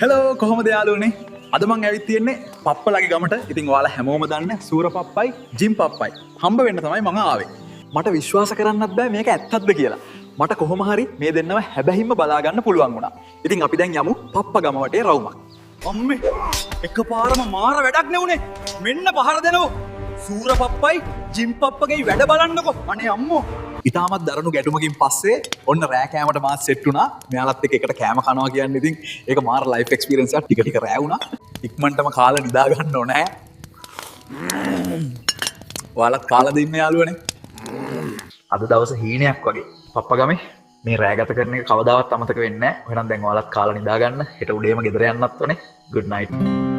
Hello කොහොමද යාළුවනේ? අද මං ඇවිත් තියෙන්නේ පප්පලගේ ගමට. ඉතින් ඔයාලා හැමෝම දන්න සූර පප්පයි, ජිම් පප්පයි හම්බ වෙන්න තමයි මං ආවේ. මට විශ්වාස කරන්නත් බෑ මේක ඇත්තක්ද කියලා. මට කොහොම හරි මේ දෙන්නව හැබැහිම බලා ගන්න පුළුවන් වුණා. ඉතින් අපි දැන් යමු පප්ප ගම වටේ රවුමක්. අම්මේ එකපාරම මාර වැඩක් නෙවුනේ. මෙන්න පහර දෙනව. සූර පප්පයි, ජිම් පප්පගේ වැඩ බලන්නකො. අනේ අම්මෝ. ඉතාමත් දරුණු ගැටුමකින් පස්සේ ඔන්න රෑ කෑමට මාත් සෙට් වුණා. මෙයාලත් එක්ක එකට කෑම කනවා කියන්නේ ඉතින් ඒක මාර ලයිෆ් එක්ස්පීරියන්ස් එකක්. ටික රෑ වුණා. ඉක්මනටම කාලා නිදා ගන්න ඕනේ. ඔයාලත් කාලා දෙන්න යාළුවනේ. අද දවස හීනයක් වගේ. පප්පා ගමේ මේ රෑ ගත කරන එක කවදාවත් අමතක වෙන්නේ නැහැ. එහෙනම් දැන් ඔයාලත් කාලා නිදා ගන්න. හෙට උදේම ගෙදර යන්නත් ඕනේ. good night.